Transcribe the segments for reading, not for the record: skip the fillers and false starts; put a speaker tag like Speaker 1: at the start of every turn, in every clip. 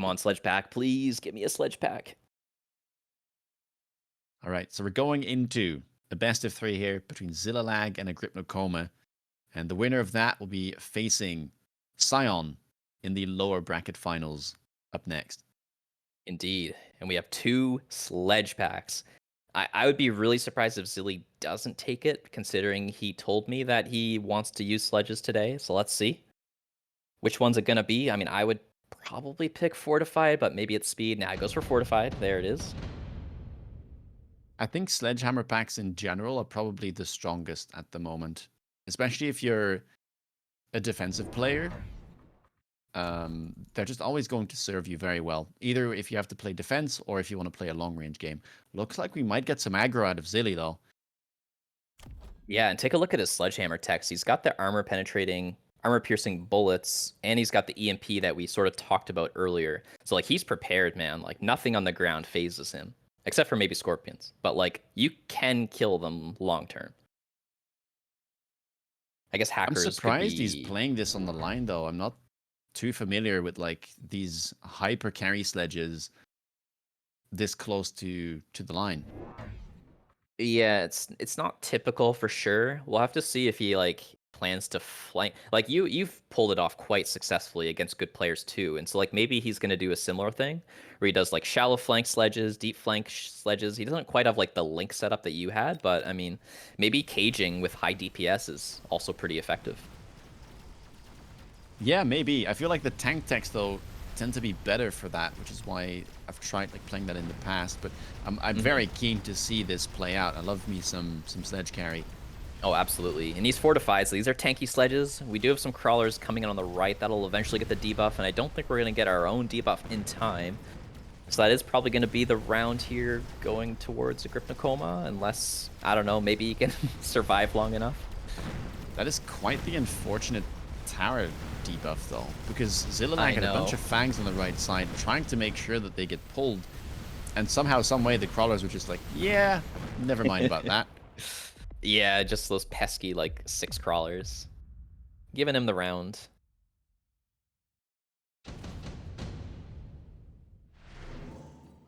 Speaker 1: on, Sledge Pack. Please give me a Sledge Pack.
Speaker 2: All right, so we're going into a best of 3 here between Zillilag and a Coma, and the winner of that will be facing Scion in the lower bracket finals up next.
Speaker 1: Indeed. And we have 2 Sledge Packs. I would be really surprised if Zilly doesn't take it, considering he told me that he wants to use sledges today. So let's see. Which one's it going to be? I mean, I would probably pick Fortified, but maybe it's Speed. Now it goes for Fortified. There it is.
Speaker 2: I think Sledgehammer packs in general are probably the strongest at the moment, especially if you're a defensive player. They're just always going to serve you very well, either if you have to play defense or if you want to play a long-range game. Looks like we might get some aggro out of Zilly, though.
Speaker 1: Yeah, and take a look at his Sledgehammer text. He's got the armor-piercing bullets, and he's got the EMP that we sort of talked about earlier. So, like, he's prepared, man. Like, nothing on the ground phases him, except for maybe scorpions. But, like, you can kill them long-term. I guess hackers
Speaker 2: I'm surprised
Speaker 1: could be...
Speaker 2: he's playing this on the line, though. I'm not too familiar with, like, these hyper carry sledges this close to the line.
Speaker 1: Yeah, it's not typical for sure. We'll have to see if he like plans to flank. Like you've pulled it off quite successfully against good players too. And so like maybe he's going to do a similar thing where he does like shallow flank sledges, deep flank sledges. He doesn't quite have like the link setup that you had, but I mean, maybe caging with high DPS is also pretty effective.
Speaker 2: Yeah, maybe. I feel like the tank techs though tend to be better for that, which is why I've tried like playing that in the past. But I'm very keen to see this play out. I love me some sledge carry.
Speaker 1: Oh, absolutely. And he's fortified, so these are tanky sledges. We do have some crawlers coming in on the right. That'll eventually get the debuff, and I don't think we're going to get our own debuff in time. So that is probably going to be the round here going towards a Coma, unless, I don't know, maybe he can survive long enough.
Speaker 2: That is quite the unfortunate tower debuff, though, because Zillilag had a bunch of fangs on the right side, trying to make sure that they get pulled, and somehow, some way, the crawlers were just like, yeah, never mind about that.
Speaker 1: Yeah, just those pesky, like, 6 crawlers. Giving him the round.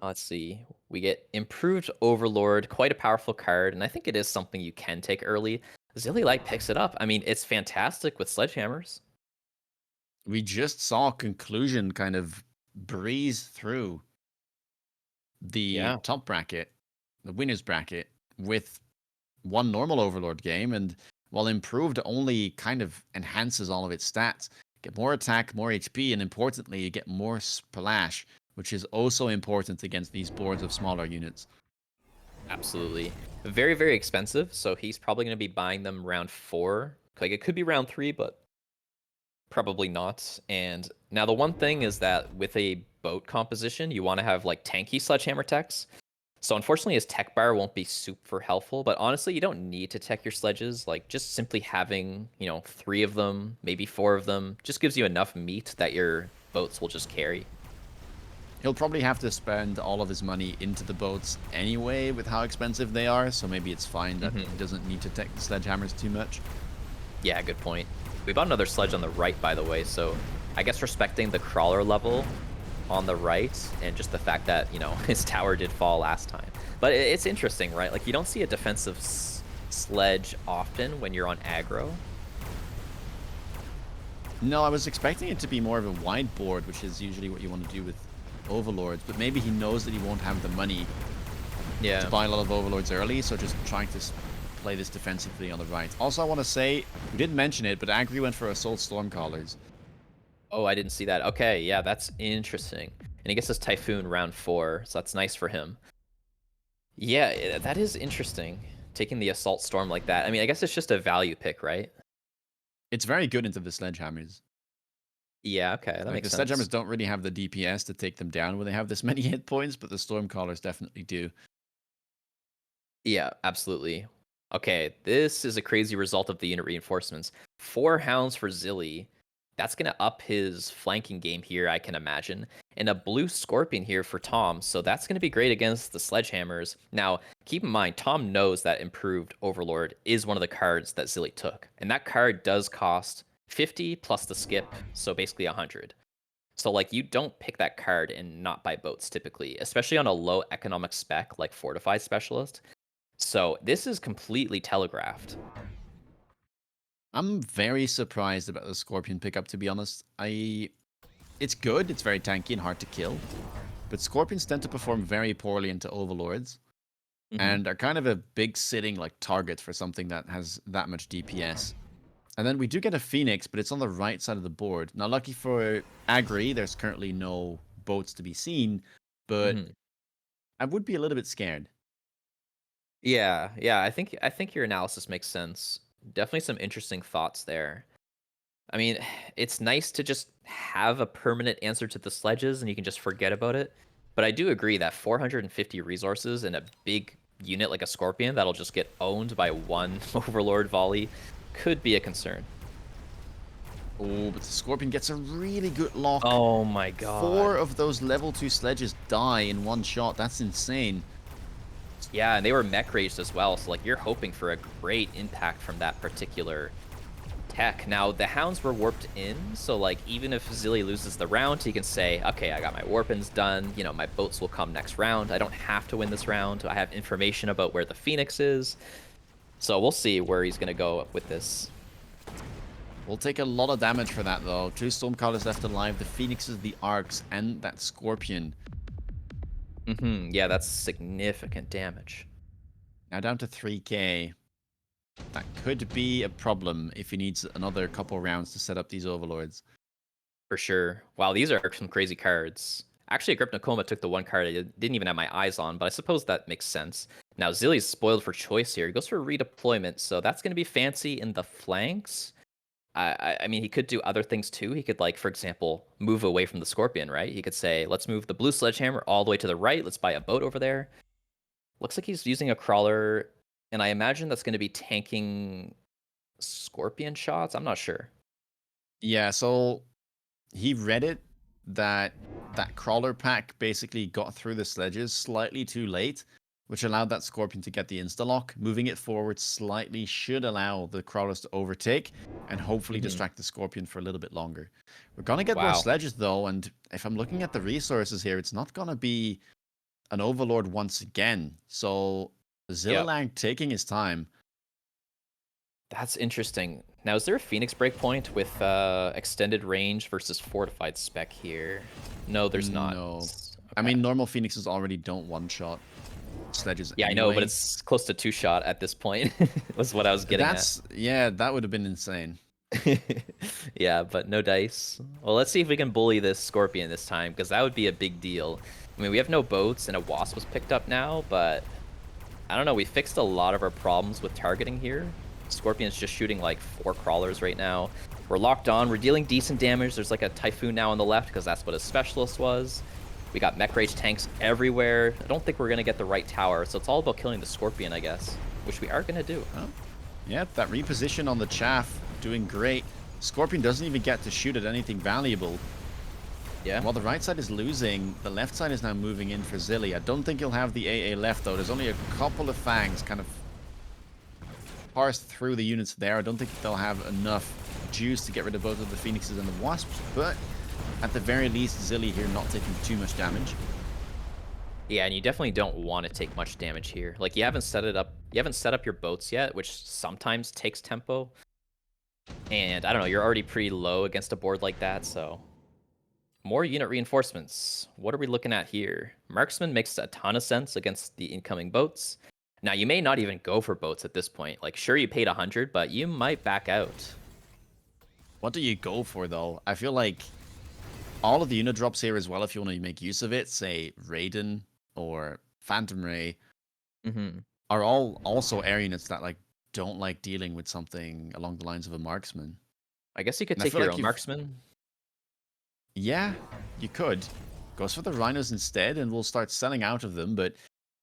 Speaker 1: Let's see. We get Improved Overlord, quite a powerful card, and I think it is something you can take early. Zillilag picks it up. I mean, it's fantastic with sledgehammers.
Speaker 2: We just saw Conclusion kind of breeze through the top bracket, the winner's bracket, with one normal Overlord game, and while Improved only kind of enhances all of its stats, get more attack, more HP, and importantly, you get more splash, which is also important against these boards of smaller units.
Speaker 1: Absolutely. Very, very expensive, so he's probably going to be buying them round 4. Like, it could be round 3, but probably not. And now the one thing is that with a boat composition, you want to have, like, tanky sledgehammer techs. So unfortunately, his tech bar won't be super helpful, but honestly, you don't need to tech your sledges. Like, just simply having, 3 of them, maybe 4 of them, just gives you enough meat that your boats will just carry.
Speaker 2: He'll probably have to spend all of his money into the boats anyway with how expensive they are, so maybe it's fine that he doesn't need to tech the sledgehammers too much.
Speaker 1: Yeah, good point. We bought another sledge on the right, by the way, so I guess respecting the crawler level on the right and just the fact that, his tower did fall last time. But it's interesting, right? Like, you don't see a defensive sledge often when you're on aggro.
Speaker 2: No, I was expecting it to be more of a wide board, which is usually what you want to do with Overlords, but maybe he knows that he won't have the money to buy a lot of Overlords early, so just trying to play this defensively on the right. Also, I want to say, we didn't mention it, but Agri went for Assault Stormcallers.
Speaker 1: Oh, I didn't see that. Okay, yeah, that's interesting. And he gets this Typhoon round 4, so that's nice for him. Yeah, that is interesting, taking the Assault Storm like that. I mean, I guess it's just a value pick, right?
Speaker 2: It's very good into the Sledgehammers.
Speaker 1: Yeah, okay, that makes sense.
Speaker 2: The Sledgehammers don't really have the DPS to take them down when they have this many hit points, but the Stormcallers definitely do.
Speaker 1: Yeah, absolutely. Okay, this is a crazy result of the unit reinforcements. 4 Hounds for Zilly. That's going to up his flanking game here, I can imagine. And a blue Scorpion here for Tom, so that's going to be great against the Sledgehammers. Now, keep in mind, Tom knows that Improved Overlord is one of the cards that Zilly took. And that card does cost 50 plus the skip, so basically 100. So like you don't pick that card and not buy boats typically, especially on a low economic spec like Fortified Specialist. So this is completely telegraphed.
Speaker 2: I'm very surprised about the Scorpion pickup, to be honest. It's good, it's very tanky and hard to kill, but Scorpions tend to perform very poorly into Overlords,
Speaker 1: Hmm.
Speaker 2: and are kind of a big sitting like target for something that has that much DPS. And then we do get a Phoenix, but it's on the right side of the board. Now, lucky for Agri, there's currently no boats to be seen, but
Speaker 1: Hmm.
Speaker 2: I would be a little bit scared.
Speaker 1: Yeah. I think your analysis makes sense. Definitely some interesting thoughts there. I mean, it's nice to just have a permanent answer to the sledges and you can just forget about it. But I do agree that 450 resources in a big unit like a Scorpion that'll just get owned by one Overlord volley could be a concern.
Speaker 2: Oh, but the Scorpion gets a really good lock.
Speaker 1: Oh my
Speaker 2: 4
Speaker 1: god.
Speaker 2: of those level 2 sledges die in one shot. That's insane.
Speaker 1: Yeah, and they were mech raged as well, so like you're hoping for a great impact from that particular tech. Now, the hounds were warped in, so like even if Zilly loses the round, he can say, okay, I got my warpins done, you know, my boats will come next round. I don't have to win this round. I have information about where the Phoenix is. So we'll see where he's going to go with this.
Speaker 2: We'll take a lot of damage for that, though. 2 Stormcallers left alive, the Phoenixes, the Arcs, and that Scorpion.
Speaker 1: Yeah, that's significant damage.
Speaker 2: Now down to 3k. That could be a problem if he needs another couple rounds to set up these Overlords.
Speaker 1: For sure. Wow, these are some crazy cards. Actually, Grip Nakoma took the one card I didn't even have my eyes on, but I suppose that makes sense. Now, Zilly's spoiled for choice here. He goes for redeployment, so that's going to be fancy in the flanks. I mean, he could do other things too. He could, like, for example, move away from the Scorpion, right? He could say, let's move the blue Sledgehammer all the way to the right. Let's buy a boat over there. Looks like he's using a crawler, and I imagine that's going to be tanking Scorpion shots. I'm not sure.
Speaker 2: Yeah, so he read it that that crawler pack basically got through the sledges slightly too late, which allowed that Scorpion to get the insta-lock. Moving it forward slightly should allow the crawlers to overtake and hopefully
Speaker 1: Hmm.
Speaker 2: distract the Scorpion for a little bit longer. We're going to get more
Speaker 1: Wow.
Speaker 2: sledges, though, and if I'm looking at the resources here, it's not going to be an Overlord once again. So
Speaker 1: Yep.
Speaker 2: Zillilag taking his time.
Speaker 1: That's interesting. Now, is there a Phoenix breakpoint with extended range versus fortified spec here? No, there's not.
Speaker 2: No. I
Speaker 1: Okay.
Speaker 2: mean, normal Phoenixes already don't one-shot sledges
Speaker 1: Yeah, I know, but
Speaker 2: anyway.
Speaker 1: it's close to two shot at this point. Was what I was getting at.
Speaker 2: Yeah, that would have been insane.
Speaker 1: Yeah, but no dice. Well, let's see if we can bully this Scorpion this time, because that would be a big deal. I mean, we have no boats, and a Wasp was picked up now, but I don't know. We fixed a lot of our problems with targeting here. Scorpion's just shooting like 4 crawlers right now. We're locked on. We're dealing decent damage. There's like a Typhoon now on the left because that's what his specialist was. We got mech rage tanks everywhere. I don't think we're going to get the right tower, so it's all about killing the Scorpion, I guess, which we are going to do.
Speaker 2: Oh, yeah, that reposition on the chaff, doing great. Scorpion doesn't even get to shoot at anything valuable.
Speaker 1: Yeah.
Speaker 2: While the right side is losing, the left side is now moving in for Zilly. I don't think he'll have the AA left, though. There's only a couple of fangs kind of parsed through the units there. I don't think they'll have enough juice to get rid of both of the Phoenixes and the Wasps, but at the very least, Zilly here not taking too much damage.
Speaker 1: Yeah, and you definitely don't want to take much damage here. Like, you haven't set it up. You haven't set up your boats yet, which sometimes takes tempo. And I don't know, you're already pretty low against a board like that, so more unit reinforcements. What are we looking at here? Marksman makes a ton of sense against the incoming boats. Now, you may not even go for boats at this point. Like, sure, you paid 100, but you might back out.
Speaker 2: What do you go for, though? I feel like all of the unit drops here as well, if you want to make use of it, say Raiden or Phantom Ray,
Speaker 1: Mm-hmm.
Speaker 2: are all also air units that like don't like dealing with something along the lines of a marksman.
Speaker 1: I guess you could
Speaker 2: And I
Speaker 1: take
Speaker 2: feel
Speaker 1: your
Speaker 2: like
Speaker 1: own marksman.
Speaker 2: yeah, you could. Goes for the rhinos instead, and we'll start selling out of them, but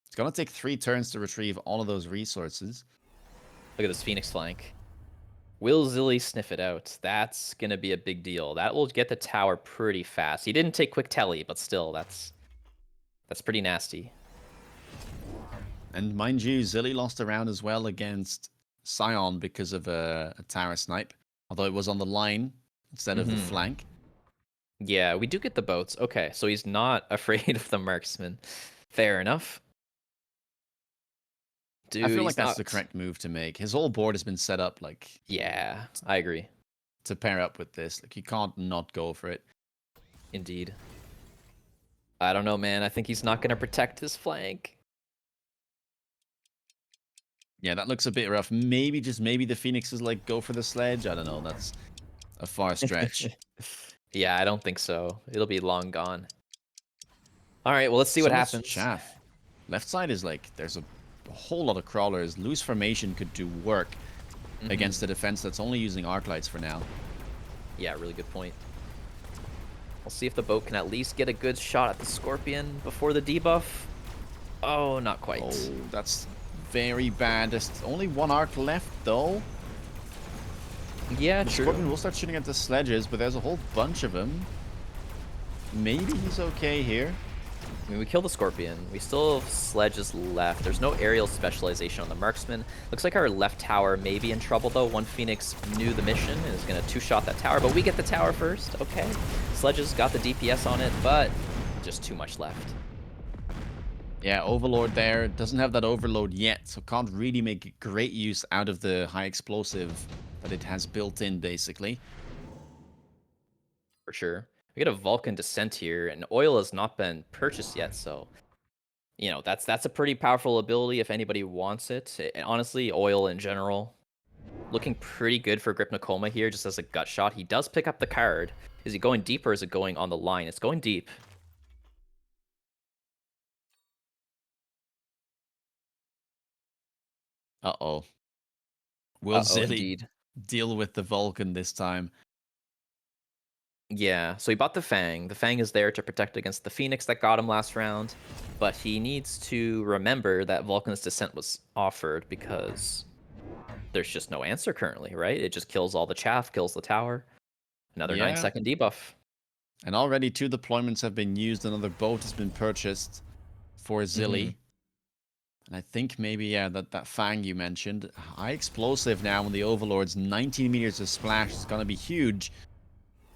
Speaker 2: it's gonna take 3 turns to retrieve all of those resources.
Speaker 1: Look at this Phoenix flank. Will Zilly sniff it out? That's going to be a big deal. That will get the tower pretty fast. He didn't take quick telly, but still, that's pretty nasty.
Speaker 2: And mind you, Zilly lost a round as well against Scion because of a tower snipe, although it was on the line instead of the
Speaker 1: Mm-hmm.
Speaker 2: flank.
Speaker 1: Yeah, we do get the boats. Okay, so he's not afraid of the marksman. Fair enough.
Speaker 2: I
Speaker 1: Dude,
Speaker 2: feel like
Speaker 1: he's
Speaker 2: that's the
Speaker 1: not.
Speaker 2: correct move to make. His whole board has been set up like
Speaker 1: Yeah, I agree.
Speaker 2: to pair up with this. Like you can't not go for it.
Speaker 1: Indeed. I don't know, man. I think he's not going to protect his flank.
Speaker 2: Yeah, that looks a bit rough. Maybe, just maybe the Phoenixes like go for the sledge. I don't know. That's a far stretch.
Speaker 1: Yeah, I don't think so. It'll be long gone. All right, well, let's see
Speaker 2: So
Speaker 1: what
Speaker 2: much
Speaker 1: happens.
Speaker 2: chaff. Left side is like, there's a whole lot of crawlers. Loose formation could do work against a defense that's only using arc lights for now.
Speaker 1: Yeah, really good point. We'll see if the boat can at least get a good shot at the Scorpion before the debuff. Oh, not quite.
Speaker 2: Oh, that's very bad. There's only one arc left, though.
Speaker 1: Yeah,
Speaker 2: The
Speaker 1: true.
Speaker 2: Scorpion will start shooting at the sledges, but there's a whole bunch of them. Maybe he's okay here.
Speaker 1: I mean, we kill the Scorpion. We still have sledges left. There's no aerial specialization on the Marksman. Looks like our left tower may be in trouble, though. One Phoenix knew the mission and is going to two-shot that tower, but we get the tower first. Okay. Sledges got the DPS on it, but just too much left.
Speaker 2: Yeah, Overlord there. Doesn't have that overload yet, so can't really make great use out of the high explosive that it has built in, basically.
Speaker 1: For sure. We get a Vulcan Descent here, and oil has not been purchased yet, so you know that's a pretty powerful ability if anybody wants it. And honestly, oil in general, looking pretty good for Grip Nakoma here, just as a gut shot. He does pick up the card. Is he going deep or is it going on the line? It's going deep.
Speaker 2: Uh-oh. Will Zilly
Speaker 1: Indeed.
Speaker 2: deal with the Vulcan this time?
Speaker 1: Yeah, so he bought the Fang. The Fang is there to protect against the Phoenix that got him last round, but he needs to remember that Vulcan's Descent was offered because there's just no answer currently, right? It just kills all the chaff, kills the tower. Another
Speaker 2: Yeah.
Speaker 1: 9-second debuff.
Speaker 2: And already 2 deployments have been used. Another boat has been purchased for Zilly. And I think maybe, yeah, that Fang you mentioned. High explosive now when the Overlord's 19 meters of splash is going to be huge.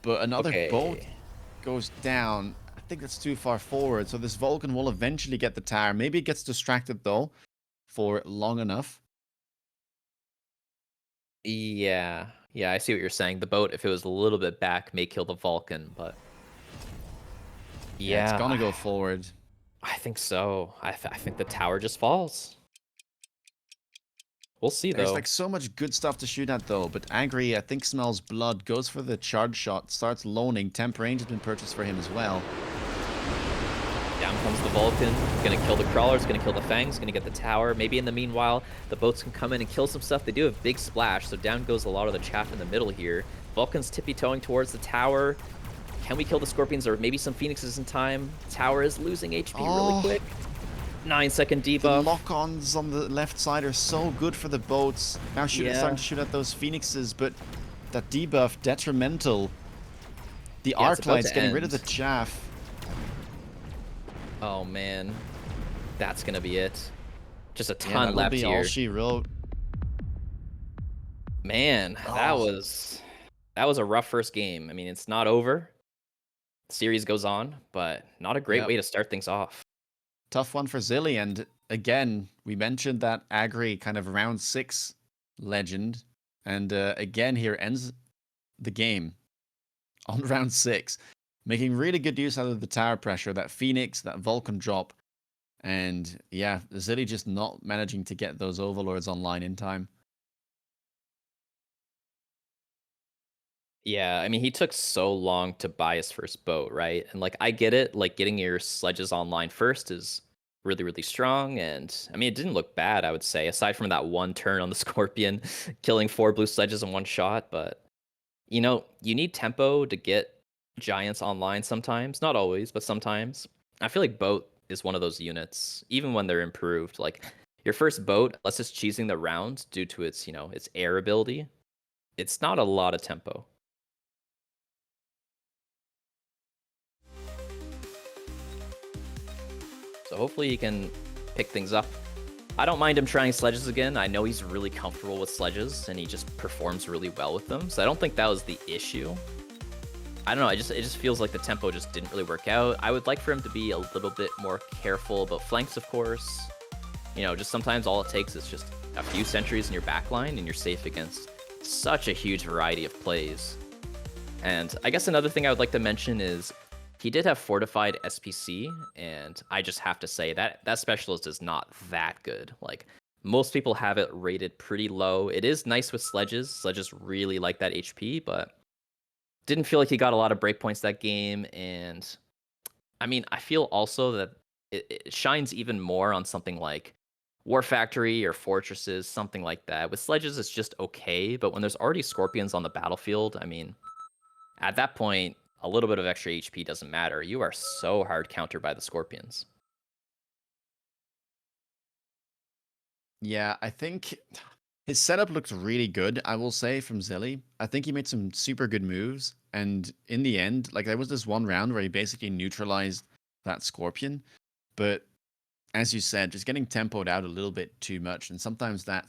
Speaker 2: But another boat
Speaker 1: Okay.
Speaker 2: goes down. I think that's too far forward. So this Vulcan will eventually get the tower. Maybe it gets distracted, though, for long enough.
Speaker 1: Yeah. Yeah, I see what you're saying. The boat, if it was a little bit back, may kill the Vulcan, but
Speaker 2: Yeah, it's
Speaker 1: yeah,
Speaker 2: going to go forward.
Speaker 1: I think so. I think the tower just falls. We'll see,
Speaker 2: There's
Speaker 1: though.
Speaker 2: like so much good stuff to shoot at, though. But Agri, I think, smells blood, goes for the charge shot, starts loaning. Temp range has been purchased for him as well.
Speaker 1: Down comes the Vulcan. Gonna kill the Crawlers, gonna kill the Fangs, gonna get the tower. Maybe in the meanwhile, the boats can come in and kill some stuff. They do have big splash, so down goes a lot of the chaff in the middle here. Vulcan's tippy-toeing towards the tower. Can we kill the Scorpions or maybe some Phoenixes in time? Tower is losing HP really quick. 9-second
Speaker 2: The
Speaker 1: debuff.
Speaker 2: lock-ons on the left side are so good for the boats. Now starting to shoot at those Phoenixes, but that debuff, detrimental. The
Speaker 1: Yeah, it's
Speaker 2: arc
Speaker 1: about
Speaker 2: lights
Speaker 1: to
Speaker 2: getting rid of
Speaker 1: end.
Speaker 2: the chaff.
Speaker 1: Oh man, that's gonna be it. Just a
Speaker 2: Yeah,
Speaker 1: ton
Speaker 2: that'll
Speaker 1: left
Speaker 2: be
Speaker 1: here.
Speaker 2: all she wrote.
Speaker 1: Man, that
Speaker 2: Oh.
Speaker 1: was a rough first game. I mean, it's not over. The series goes on, but not a great
Speaker 2: Yep.
Speaker 1: way to start things off.
Speaker 2: Tough one for Zilly, and again, we mentioned that Agri kind of round 6 legend, and again here ends the game on round 6, making really good use out of the tower pressure, that Phoenix, that Vulcan drop, and yeah, Zilly just not managing to get those Overlords online in time.
Speaker 1: Yeah, I mean, he took so long to buy his first boat, right? And like, I get it. Like, getting your sledges online first is really, really strong. And I mean, it didn't look bad, I would say, aside from that one turn on the Scorpion, killing 4 blue sledges in one shot. But you know, you need tempo to get giants online sometimes. Not always, but sometimes. I feel like boat is one of those units, even when they're improved. Like, your first boat, unless it's cheesing the round due to its, you know, its air ability, it's not a lot of tempo. So hopefully he can pick things up. I don't mind him trying sledges again. I know he's really comfortable with sledges and he just performs really well with them. So I don't think that was the issue. I don't know. It just feels like the tempo just didn't really work out. I would like for him to be a little bit more careful about flanks, of course. You know, just sometimes all it takes is just a few sentries in your backline and you're safe against such a huge variety of plays. And I guess another thing I would like to mention is he did have fortified SPC, and I just have to say that that specialist is not that good. Like, most people have it rated pretty low. It is nice with sledges. Sledges really like that HP, but didn't feel like he got a lot of breakpoints that game. And I mean, I feel also that it shines even more on something like War Factory or Fortresses, something like that. With sledges, it's just okay, but when there's already Scorpions on the battlefield, I mean, at that point, a little bit of extra HP doesn't matter. You are so hard countered by the Scorpions.
Speaker 2: Yeah, I think his setup looks really good, I will say, from Zilly. I think he made some super good moves. And in the end, like, there was this one round where he basically neutralized that Scorpion. But as you said, just getting tempoed out a little bit too much. And sometimes that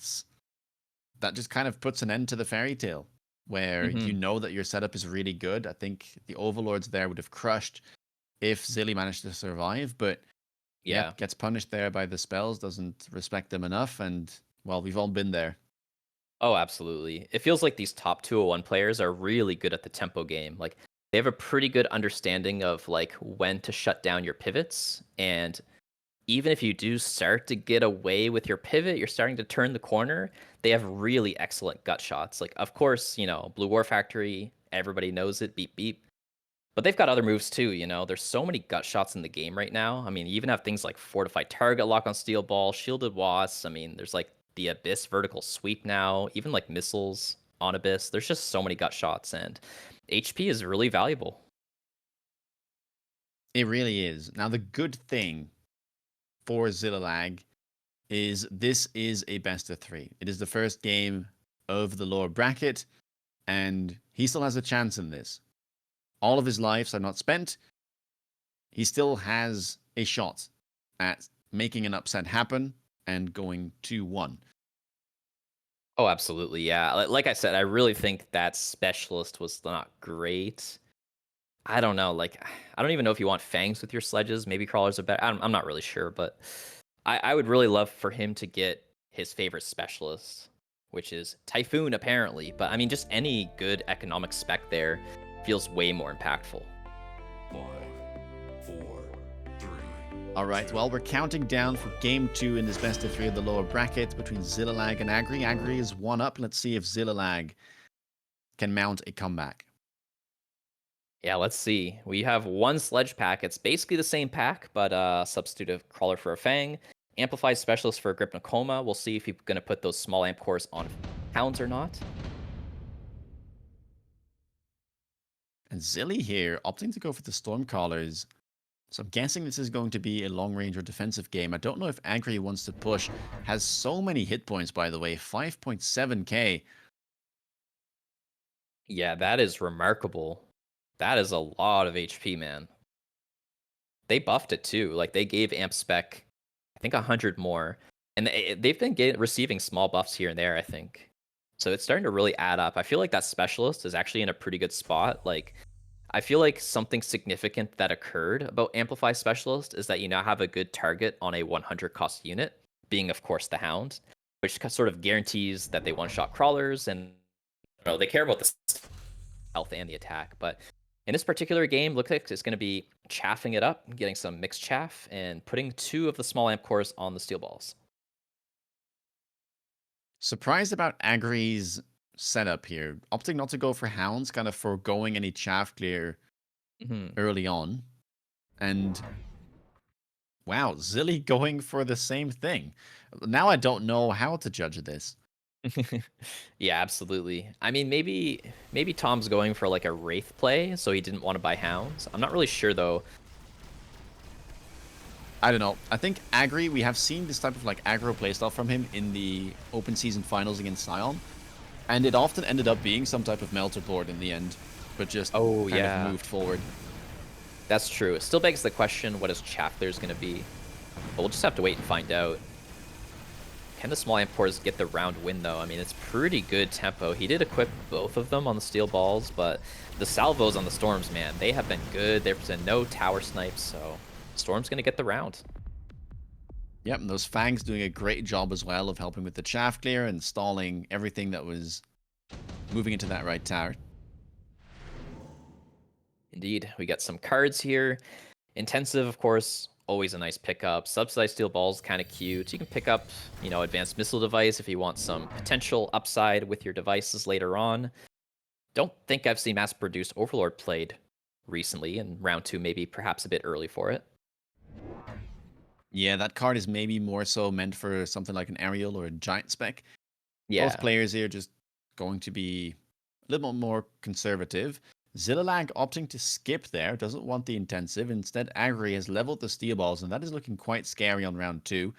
Speaker 2: just kind of puts an end to the fairy tale, where you know that your setup is really good. I think the Overlords there would have crushed if Zilly managed to survive. But
Speaker 1: Yeah.
Speaker 2: gets punished there by the spells, doesn't respect them enough, and, well, we've all been there.
Speaker 1: Oh, absolutely. It feels like these top 201 players are really good at the tempo game. Like, they have a pretty good understanding of like when to shut down your pivots, and even if you do start to get away with your pivot, you're starting to turn the corner, they have really excellent gut shots. Like, of course, you know, Blue War Factory, everybody knows it, beep beep. But they've got other moves too, you know. There's so many gut shots in the game right now. I mean, you even have things like Fortified Target Lock on Steel Ball, Shielded Wasps. I mean, there's like the Abyss Vertical Sweep now, even like missiles on Abyss. There's just so many gut shots, and HP is really valuable.
Speaker 2: It really is. Now, the good thing for Zillilag is this is a best of 3. It is the first game of the lower bracket, and he still has a chance in this. All of his lives are not spent. He still has a shot at making an upset happen and going 2-1.
Speaker 1: Oh, absolutely, yeah. Like I said, I really think that specialist was not great. I don't know, like, I don't even know if you want fangs with your sledges. Maybe crawlers are better. I'm not really sure, but I would really love for him to get his favorite specialist, which is Typhoon, apparently. But I mean, just any good economic spec there feels way more impactful.
Speaker 3: 5, 4, 3.
Speaker 2: All right, well, we're counting down for game 2 in this best of 3 of the lower bracket between Zillilag and Agri. Agri is 1 up. Let's see if Zillilag can mount a comeback.
Speaker 1: Yeah, let's see. We have one sledge pack. It's basically the same pack, but substitute a crawler for a fang. Amplified specialist for a grip Nakoma. We'll see if he's going to put those small amp cores on hounds or not.
Speaker 2: And Zilly here, opting to go for the Stormcallers. So I'm guessing this is going to be a long-range or defensive game. I don't know if Agri wants to push. Has so many hit points, by the way. 5.7k.
Speaker 1: Yeah, that is remarkable. That is a lot of HP, man. They buffed it too. Like, they gave amp spec, I think, 100 more. And they've been receiving small buffs here and there, I think. So it's starting to really add up. I feel like that specialist is actually in a pretty good spot. Like, I feel like something significant that occurred about Amplify Specialist is that you now have a good target on a 100 cost unit, being, of course, the Hound, which sort of guarantees that they one-shot crawlers, and you know, they care about the health and the attack. But in this particular game, looks like it's going to be chaffing it up, getting some mixed chaff, and putting 2 of the small amp cores on the steel balls.
Speaker 2: Surprised about Agri's setup here. Opting not to go for Hounds, kind of foregoing any chaff clear early on. And wow, Zilly going for the same thing. Now I don't know how to judge this.
Speaker 1: Yeah, absolutely. I mean, maybe Tom's going for like a Wraith play, so he didn't want to buy Hounds. I'm not really sure though.
Speaker 2: I don't know. I think Agri, we have seen this type of like aggro playstyle from him in the open season finals against Sion. And it often ended up being some type of melter board in the end, but just kind of moved forward.
Speaker 1: That's true. It still begs the question, what is Chaffler's going to be? But we'll just have to wait and find out. Can the small amp cores get the round win, though? I mean, it's pretty good tempo. He did equip both of them on the steel balls, but the salvos on the storms, man, they have been good. There's been no tower snipes, so Storm's going to get the round.
Speaker 2: Yep, and those Fangs doing a great job as well of helping with the chaff clear and stalling everything that was moving into that right tower.
Speaker 1: Indeed, we got some cards here. Intensive, of course, always a nice pickup. Subsidized steel balls, kind of cute. You can pick up, you know, advanced missile device if you want some potential upside with your devices later on. Don't think I've seen mass-produced Overlord played recently, and round 2 maybe perhaps a bit early for it.
Speaker 2: Yeah, that card is maybe more so meant for something like an aerial or a giant spec.
Speaker 1: Yeah,
Speaker 2: Both players here just going to be a little more conservative. Zillilag opting to skip there, doesn't want the intensive. Instead, Agri has leveled the steel balls, and that is looking quite scary on round 2.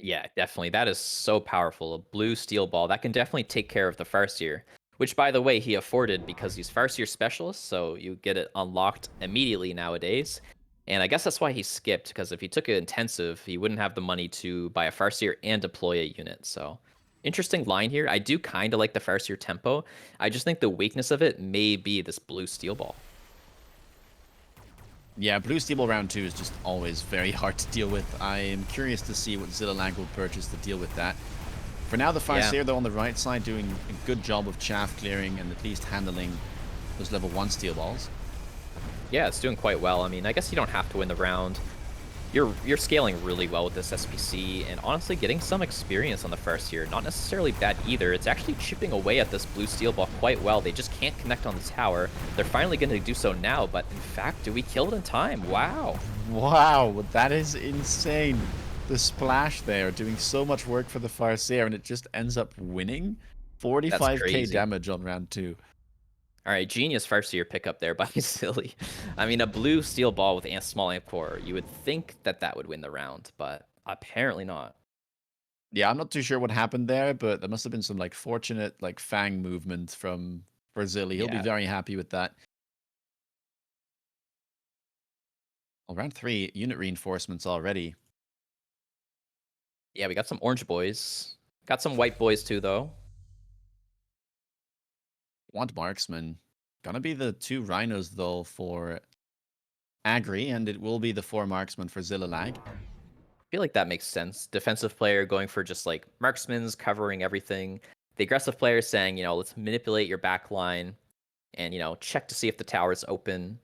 Speaker 1: yeah, definitely. That is so powerful. A blue steel ball, that can definitely take care of the Farseer, which, by the way, he afforded because he's Farseer specialist, so you get it unlocked immediately nowadays. And I guess that's why he skipped, because if he took it intensive, he wouldn't have the money to buy a Farseer and deploy a unit. So, interesting line here. I do kind of like the Farseer tempo. I just think the weakness of it may be this blue steel ball.
Speaker 2: Yeah, blue steel ball round 2 is just always very hard to deal with. I am curious to see what Zillilag will purchase to deal with that. For now, the Farseer, though, on the right side, doing a good job of chaff clearing and at least handling those level 1 steel balls.
Speaker 1: Yeah, it's doing quite well. I mean, I guess you don't have to win the round. You're scaling really well with this SPC, and honestly getting some experience on the first year. Not necessarily bad either. It's actually chipping away at this blue steel ball quite well. They just can't connect on the tower. They're finally going to do so now, but in fact, do we kill it in time? Wow.
Speaker 2: Wow, that is insane. The splash there, doing so much work for the Farseer, and it just ends up winning 45k damage on round 2.
Speaker 1: All right, genius Farseer pickup there by Silly. I mean, a blue steel ball with a small amp core. You would think that that would win the round, but apparently not.
Speaker 2: Yeah, I'm not too sure what happened there, but there must have been some like fortunate like Fang movement from Zilly. He'll be very happy with that. Well, round 3, unit reinforcements already.
Speaker 1: Yeah, we got some orange boys. Got some white boys too, though.
Speaker 2: Want marksman. Gonna be the 2 rhinos though for Agri, and it will be the 4 marksman for Zillilag.
Speaker 1: I feel like that makes sense. Defensive player going for just like marksmans, covering everything. The aggressive player saying, you know, let's manipulate your back line and, you know, check to see if the tower is open.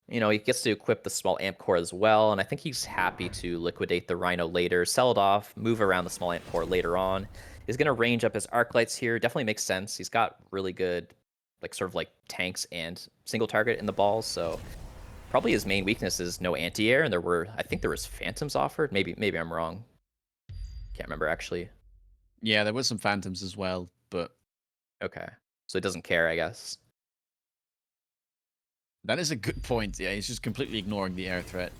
Speaker 1: You know, he gets to equip the small amp core as well, and I think he's happy to liquidate the Rhino later, sell it off, move around the small amp core later on. He's going to range up his arc lights here. Definitely makes sense. He's got really good, like, sort of like tanks and single target in the balls, so probably his main weakness is no anti-air, and I think there was phantoms offered. Maybe I'm wrong. Can't remember, actually.
Speaker 2: Yeah, there was some phantoms as well, but...
Speaker 1: Okay. So he doesn't care, I guess.
Speaker 2: That is a good point. Yeah, he's just completely ignoring the air threat.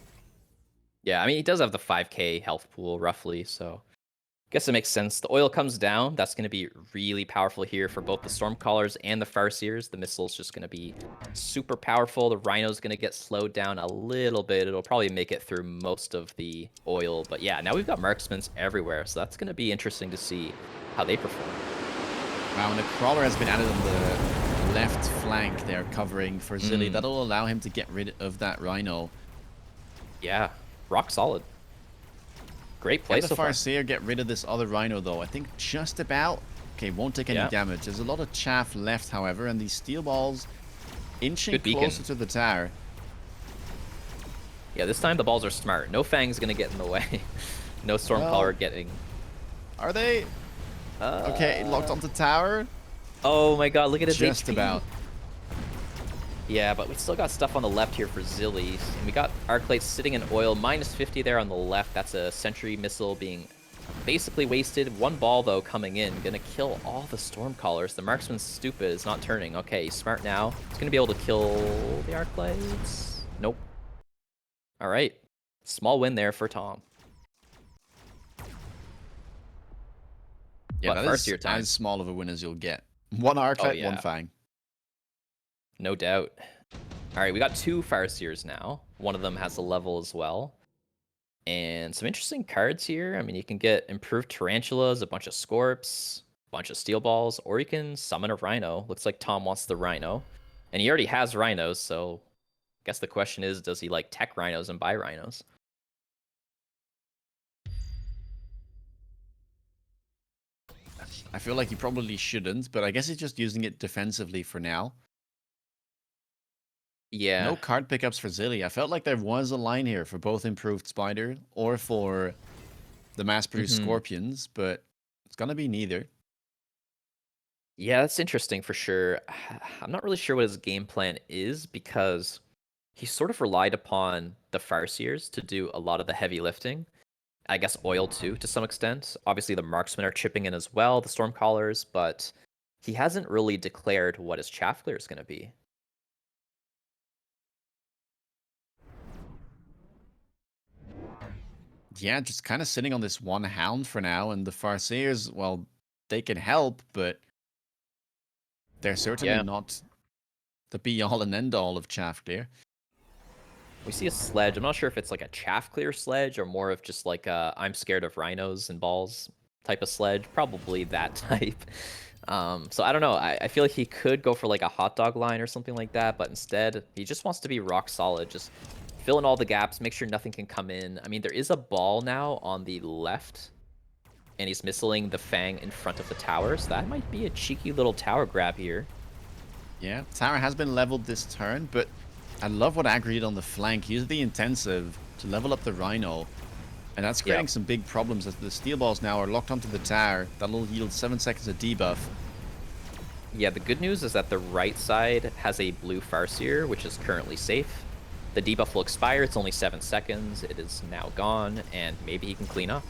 Speaker 1: Yeah, I mean, he does have the 5k health pool, roughly, so... Guess it makes sense. The oil comes down. That's going to be really powerful here for both the Stormcallers and the Farseers. The missile's just going to be super powerful. The Rhino's going to get slowed down a little bit. It'll probably make it through most of the oil. But yeah, now we've got marksmen everywhere, so that's going to be interesting to see how they perform.
Speaker 2: Wow, and the Crawler has been added on the left flank there, covering for Zilly. That'll allow him to get rid of that Rhino.
Speaker 1: Yeah, rock solid. Great play
Speaker 2: so far. Can the Farseer get rid of this other Rhino, though? I think just about. Okay, won't take any damage. There's a lot of chaff left, however, and these steel balls inching closer to the tower.
Speaker 1: Yeah, this time the balls are smart. No Fang's going to get in the way. No Stormcaller getting...
Speaker 2: Are they? Okay, locked onto tower.
Speaker 1: Oh my god, look at his
Speaker 2: Just
Speaker 1: HP.
Speaker 2: about.
Speaker 1: Yeah, but we still got stuff on the left here for Zilly. And we got arc lights sitting in oil, minus 50 there on the left. That's a sentry missile being basically wasted. One ball, though, coming in. Gonna kill all the Stormcallers. The marksman's stupid. It's not turning. Okay, he's smart now. He's gonna be able to kill the arc lights. Nope. All right. Small win there for Tom.
Speaker 2: Yeah, that is as small of a win as you'll get. One arc light, one Fang.
Speaker 1: No doubt. All right, we got 2 Farseers now. One of them has a level as well. And some interesting cards here. I mean, you can get improved tarantulas, a bunch of scorps, a bunch of steel balls, or you can summon a rhino. Looks like Tom wants the rhino. And he already has rhinos, so I guess the question is, does he like tech rhinos and buy rhinos?
Speaker 2: I feel like he probably shouldn't, but I guess he's just using it defensively for now.
Speaker 1: Yeah.
Speaker 2: No card pickups for Zilly. I felt like there was a line here for both improved Spider or for the mass-produced Scorpions, but it's gonna be neither.
Speaker 1: Yeah, that's interesting for sure. I'm not really sure what his game plan is because he sort of relied upon the Farseers to do a lot of the heavy lifting. I guess oil too, to some extent. Obviously, the marksmen are chipping in as well, the Stormcallers, but he hasn't really declared what his chaff clear is going to be.
Speaker 2: Yeah, just kind of sitting on this one hound for now, and the Farseers, well, they can help, but they're certainly
Speaker 1: Yeah.
Speaker 2: not the be-all and end-all of chaff clear.
Speaker 1: We see a sledge. I'm not sure if it's like a chaff clear sledge or more of just like a I'm scared of rhinos and balls type of sledge. Probably that type. So I don't know. I feel like he could go for like a hot dog line or something like that, but instead he just wants to be rock solid. Just fill in all the gaps, make sure nothing can come in. I mean, there is a ball now on the left, and he's missing the fang in front of the tower, so that might be a cheeky little tower grab here.
Speaker 2: Yeah, tower has been leveled this turn, but I love what Agri did on the flank. He used the intensive to level up the Rhino, and that's creating some big problems as the steel balls now are locked onto the tower. That'll yield 7 seconds of debuff.
Speaker 1: Yeah, the good news is that the right side has a blue Farseer, which is currently safe. The debuff will expire. It's only 7 seconds. It is now gone, and maybe he can clean up.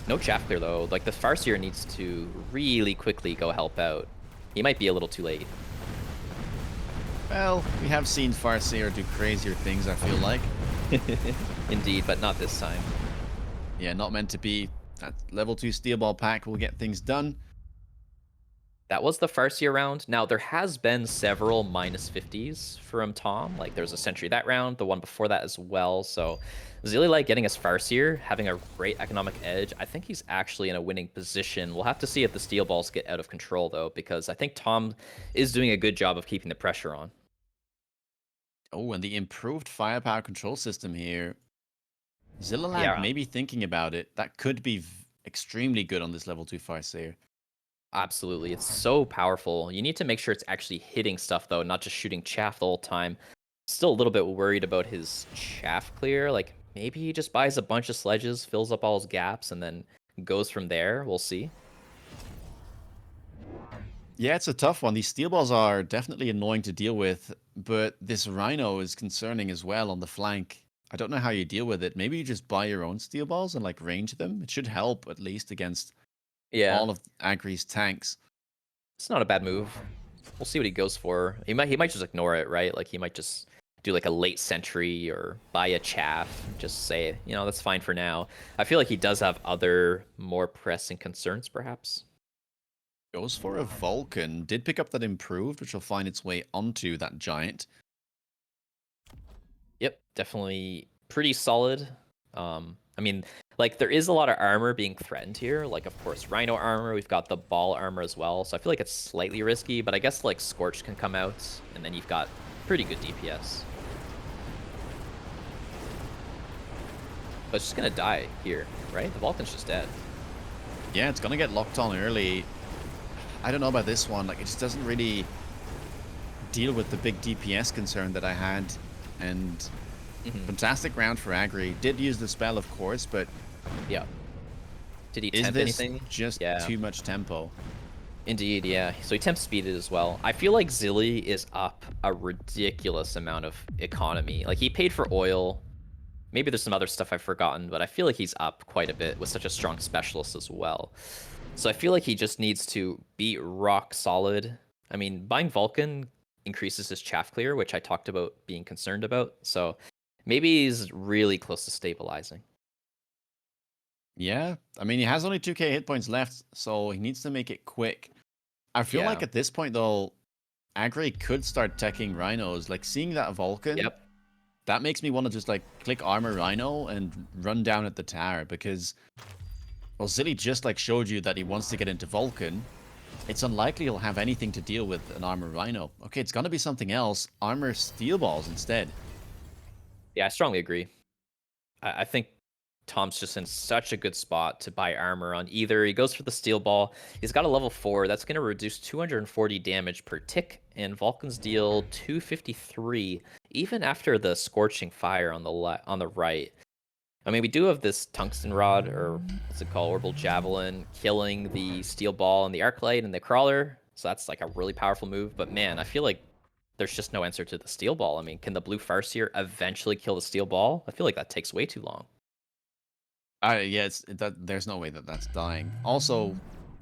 Speaker 1: No chaff clear, though. Like, the Farseer needs to really quickly go help out. He might be a little too late.
Speaker 2: Well, we have seen Farseer do crazier things, I feel like.
Speaker 1: Indeed, but not this time.
Speaker 2: Yeah, not meant to be. That level 2 steel ball pack will get things done.
Speaker 1: That was the Farseer round. Now, there has been several minus 50s from Tom. Like, there's a Sentry that round, the one before that as well. So, Zillilag getting his Farseer, having a great economic edge. I think he's actually in a winning position. We'll have to see if the steel balls get out of control, though, because I think Tom is doing a good job of keeping the pressure on.
Speaker 2: Oh, and the improved firepower control system here. Zillilag
Speaker 1: Yeah,
Speaker 2: may be thinking about it. That could be extremely good on this level 2 Farseer.
Speaker 1: absolutely. It's so powerful. You need to make sure it's actually hitting stuff, though, not just shooting chaff the whole time. Still a little bit worried about his chaff clear. Like, maybe he just buys a bunch of sledges, fills up all his gaps, and then goes from there. We'll see.
Speaker 2: Yeah, it's a tough one. These steel balls are definitely annoying to deal with, but this Rhino is concerning as well on the flank. I don't know how you deal with it. Maybe you just buy your own steel balls and like range them. It should help at least against
Speaker 1: Yeah,
Speaker 2: all of Agri's tanks.
Speaker 1: it's not a bad move. We'll see what he goes for. He might just ignore it, right? Like, he might just do like a late sentry or buy a chaff. Just say, that's fine for now. I feel like he does have other more pressing concerns, perhaps.
Speaker 2: Goes for a Vulcan. Did pick up that improved, which will find its way onto that giant.
Speaker 1: Yep, definitely pretty solid. I mean, like, there is a lot of armor being threatened here. Like, of course, Rhino armor. We've got the ball armor as well. So I feel like it's slightly risky, but I guess, like, Scorch can come out, and then you've got pretty good DPS. But it's just gonna die here, right? The Vulcan's just dead.
Speaker 2: Yeah, it's gonna get locked on early. I don't know about this one. Like, it just doesn't really deal with the big DPS concern that I had. And fantastic round for Agri. Did use the spell, of course, but
Speaker 1: Yeah. Did he
Speaker 2: is
Speaker 1: temp
Speaker 2: this
Speaker 1: anything?
Speaker 2: just
Speaker 1: Yeah.
Speaker 2: too much tempo?
Speaker 1: Indeed, yeah. So he temp speeded as well. I feel like Zilly is up a ridiculous amount of economy. Like, he paid for oil. Maybe there's some other stuff I've forgotten, but I feel like he's up quite a bit with such a strong specialist as well. So I feel like he just needs to be rock solid. I mean, buying Vulcan increases his chaff clear, which I talked about being concerned about. So maybe he's really close to stabilizing.
Speaker 2: Yeah, I mean, he has only 2k hit points left, so he needs to make it quick. I feel
Speaker 1: Yeah.
Speaker 2: like at this point, though, Agri could start teching Rhinos. Like, seeing that Vulcan,
Speaker 1: Yep.
Speaker 2: that makes me want to just like click Armor Rhino and run down at the tower because, well, Zilly just like showed you that he wants to get into Vulcan. It's unlikely he'll have anything to deal with an Armor Rhino. Okay, it's gonna be something else. Armor Steel Balls instead.
Speaker 1: Yeah, I strongly agree. I think Tom's just in such a good spot to buy armor on either. He goes for the steel ball. He's got a level 4. That's going to reduce 240 damage per tick, and Vulcans deal 253 even after the scorching fire on the right. I mean, we do have this tungsten rod, or what's it called, orbital javelin, killing the steel ball and the arc light and the crawler. So that's like a really powerful move. But man, I feel like there's just no answer to the steel ball. I mean, can the blue Farseer eventually kill the steel ball? I feel like that takes way too long.
Speaker 2: Yeah, there's no way that that's dying. Also,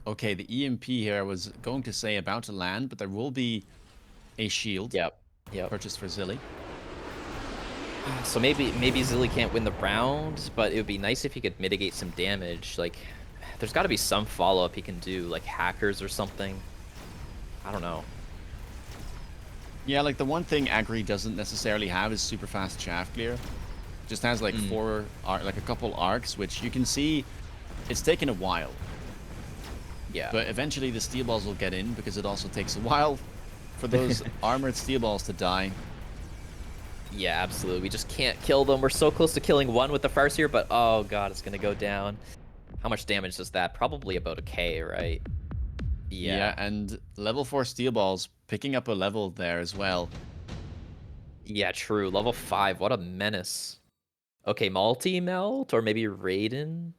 Speaker 2: okay, the EMP here I was going to say about to land, but there will be a shield
Speaker 1: Yep. Yep.
Speaker 2: purchased for Zilly.
Speaker 1: So maybe Zilly can't win the round, but it would be nice if he could mitigate some damage. Like, there's got to be some follow-up he can do, like hackers or something. I don't know.
Speaker 2: Yeah, like the one thing Agri doesn't necessarily have is super fast shaft clear. Just has like like a couple arcs, which you can see it's taken a while.
Speaker 1: Yeah.
Speaker 2: But eventually the steel balls will get in because it also takes a while for those armored steel balls to die.
Speaker 1: Yeah, absolutely. We just can't kill them. We're so close to killing one with the Farseer, but oh god, it's gonna go down. How much damage does that? Probably about a K, right?
Speaker 2: Yeah, and level 4 steel balls picking up a level there as well.
Speaker 1: Yeah, true. Level 5. What a menace. Okay, multi-melt or maybe Raiden.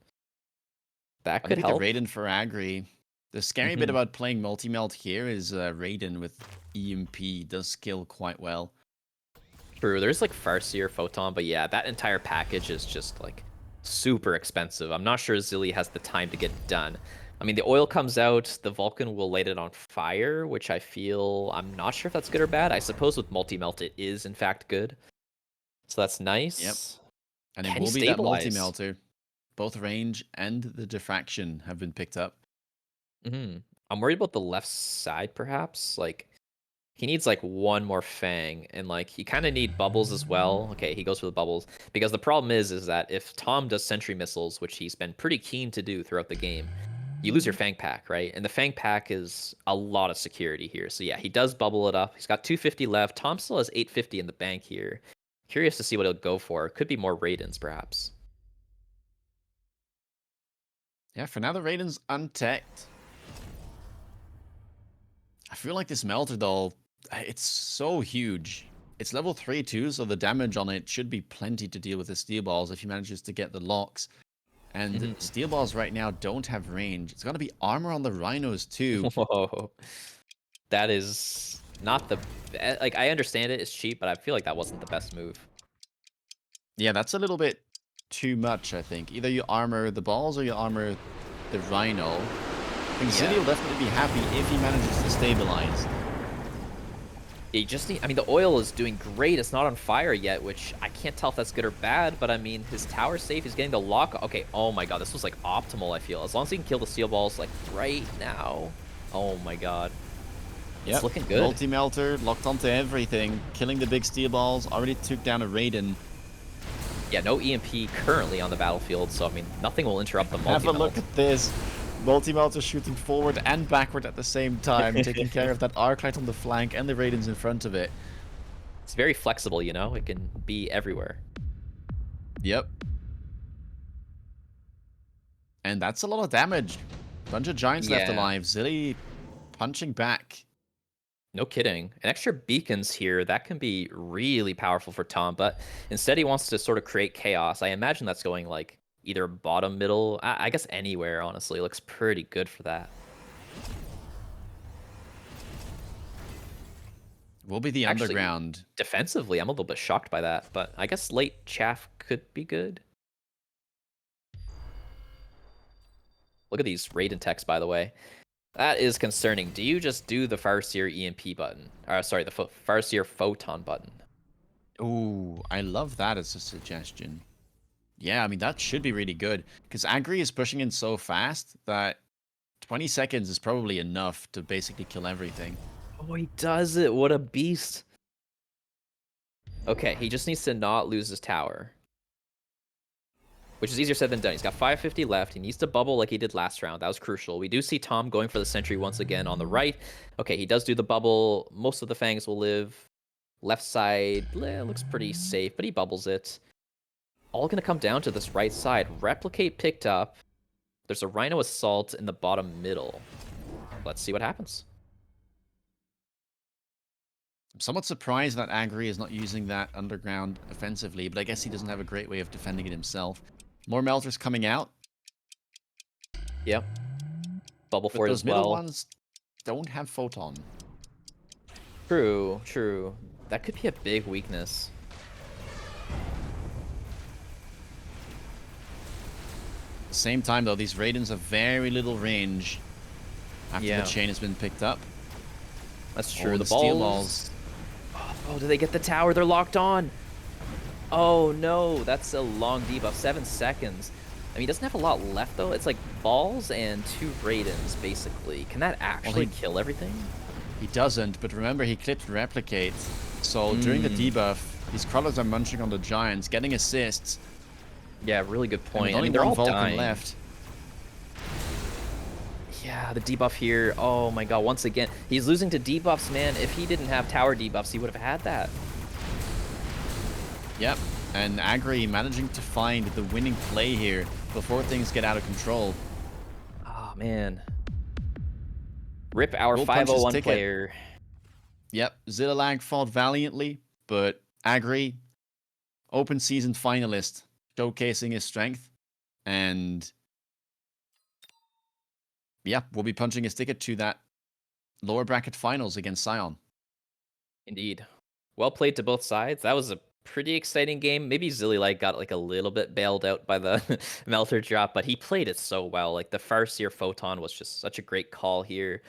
Speaker 1: That could
Speaker 2: Maybe the
Speaker 1: help.
Speaker 2: Raiden for Agri. The scary bit about playing multi-melt here is Raiden with EMP does skill quite well.
Speaker 1: True, there's like Farseer, Photon, but yeah, that entire package is just like super expensive. I'm not sure Zilly has the time to get it done. I mean, the oil comes out, the Vulcan will light it on fire, which I feel, I'm not sure if that's good or bad. I suppose with multi-melt it is in fact good. So that's nice.
Speaker 2: Yep. And
Speaker 1: Can
Speaker 2: it
Speaker 1: he
Speaker 2: will be that
Speaker 1: stabilize?
Speaker 2: multi-melter. Both range and the diffraction have been picked up.
Speaker 1: I'm worried about the left side, perhaps. Like, he needs like one more fang, and like he kind of need bubbles as well. Okay, he goes for the bubbles because the problem is that if Tom does sentry missiles, which he's been pretty keen to do throughout the game, you lose your fang pack, right? And the fang pack is a lot of security here. So yeah, he does bubble it up. He's got 250 left. Tom still has 850 in the bank here. Curious to see what he'll go for. Could be more Raidens, perhaps.
Speaker 2: Yeah, for now the Raiden's untech'd. I feel like this melter though, it's so huge. It's level 3 too, so the damage on it should be plenty to deal with the steel balls if he manages to get the locks. And steel balls right now don't have range. It's gonna be armor on the rhinos too.
Speaker 1: Whoa. That is not the... Like, I understand it, it's cheap, but I feel like that wasn't the best move.
Speaker 2: Yeah, that's a little bit too much, I think. Either you armor the balls or you armor the rhino. I think Zilly will definitely be happy if he manages to stabilize.
Speaker 1: You just need... I mean, the oil is doing great. It's not on fire yet, which I can't tell if that's good or bad, but I mean, his tower's safe. He's getting the lock. Okay, oh my god, this was like optimal, I feel. As long as he can kill the steel balls, like, right now. Oh my god. It's looking good.
Speaker 2: Multi-melter, locked onto everything. Killing the big steel balls. Already took down a Raiden.
Speaker 1: Yeah, no EMP currently on the battlefield, so I mean, nothing will interrupt the multi-melt.
Speaker 2: Have a look at this. Multi-melter shooting forward and backward at the same time, taking care of that arc light on the flank and the Raidens in front of it.
Speaker 1: It's very flexible, you know? It can be everywhere.
Speaker 2: Yep. And that's a lot of damage. Bunch of giants left alive. Zilly punching back.
Speaker 1: No kidding. And extra beacons here, that can be really powerful for Tom, but instead he wants to sort of create chaos. I imagine that's going like either bottom, middle, I guess anywhere, honestly. It looks pretty good for that.
Speaker 2: Will be the
Speaker 1: Actually,
Speaker 2: underground.
Speaker 1: Defensively, I'm a little bit shocked by that, but I guess late chaff could be good. Look at these Raiden techs, by the way. That is concerning. Do you just do the Farseer EMP button? Sorry, the Farseer Photon button.
Speaker 2: Ooh, I love that as a suggestion. Yeah, I mean, that should be really good. Because Agri is pushing in so fast that 20 seconds is probably enough to basically kill everything.
Speaker 1: Oh, he does it. What a beast. Okay, he just needs to not lose his tower. Which is easier said than done. He's got 550 left. He needs to bubble like he did last round. That was crucial. We do see Tom going for the sentry once again on the right. Okay, he does do the bubble. Most of the Fangs will live. Left side looks pretty safe, but he bubbles it. All going to come down to this right side. Replicate picked up. There's a Rhino Assault in the bottom middle. Let's see what happens.
Speaker 2: I'm somewhat surprised that Agri is not using that underground offensively, but I guess he doesn't have a great way of defending it himself. More Melters coming out.
Speaker 1: Yep. Bubble
Speaker 2: But
Speaker 1: for it
Speaker 2: those
Speaker 1: as
Speaker 2: middle
Speaker 1: well.
Speaker 2: ones don't have Photon.
Speaker 1: True, true. That could be a big weakness.
Speaker 2: At the same time, though, these Raidens have very little range after the chain has been picked up.
Speaker 1: That's true.
Speaker 2: Oh,
Speaker 1: the
Speaker 2: steel
Speaker 1: balls. Oh, do they get the tower? They're locked on. Oh, no. That's a long debuff. 7 seconds. I mean, he doesn't have a lot left, though. It's like balls and 2 Raidens, basically. Can that actually kill everything?
Speaker 2: He doesn't, but remember, he clipped Replicate. So during the debuff, these crawlers are munching on the Giants, getting assists.
Speaker 1: Yeah, really good point.
Speaker 2: I
Speaker 1: I
Speaker 2: mean,
Speaker 1: mean, they're all
Speaker 2: Vulcan
Speaker 1: dying.
Speaker 2: left.
Speaker 1: Yeah, the debuff here. Oh my god, once again. He's losing to debuffs, man. If he didn't have tower debuffs, he would have had that.
Speaker 2: Yep, and Agri managing to find the winning play here before things get out of control.
Speaker 1: Oh, man. Rip our
Speaker 2: Will punch his
Speaker 1: 501
Speaker 2: ticket.
Speaker 1: player.
Speaker 2: Yep, Zillilag fought valiantly, but Agri, open season finalist, showcasing his strength, and yeah, we'll be punching his ticket to that lower bracket finals against Sion.
Speaker 1: Indeed. Well played to both sides. That was a pretty exciting game. Maybe Zillilag got like a little bit bailed out by the Melter drop, but he played it so well. Like the Farseer Photon was just such a great call here.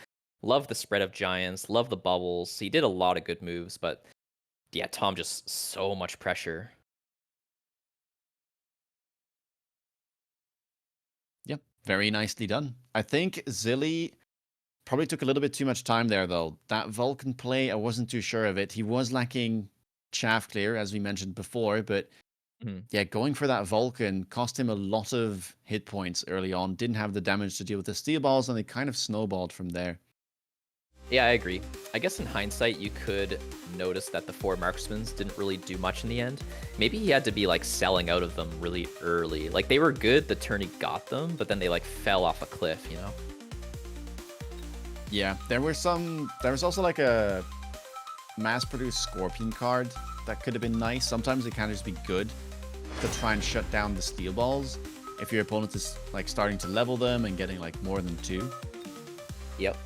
Speaker 1: Love the spread of Giants. Love the bubbles. He did a lot of good moves, but yeah, Tom just so much pressure.
Speaker 2: Yep, very nicely done. I think Zilly probably took a little bit too much time there, though. That Vulcan play, I wasn't too sure of it. He was lacking chaff clear, as we mentioned before, but yeah, going for that Vulcan cost him a lot of hit points early on. Didn't have the damage to deal with the steel balls, and they kind of snowballed from there.
Speaker 1: Yeah, I agree. I guess in hindsight, you could notice that the 4 marksmans didn't really do much in the end. Maybe he had to be like selling out of them really early. Like they were good the turn he got them, but then they like fell off a cliff, you know?
Speaker 2: Yeah, there was also like a mass-produced Scorpion card that could have been nice. Sometimes it can just be good to try and shut down the steel balls if your opponent is like starting to level them and getting like more than 2.
Speaker 1: Yep.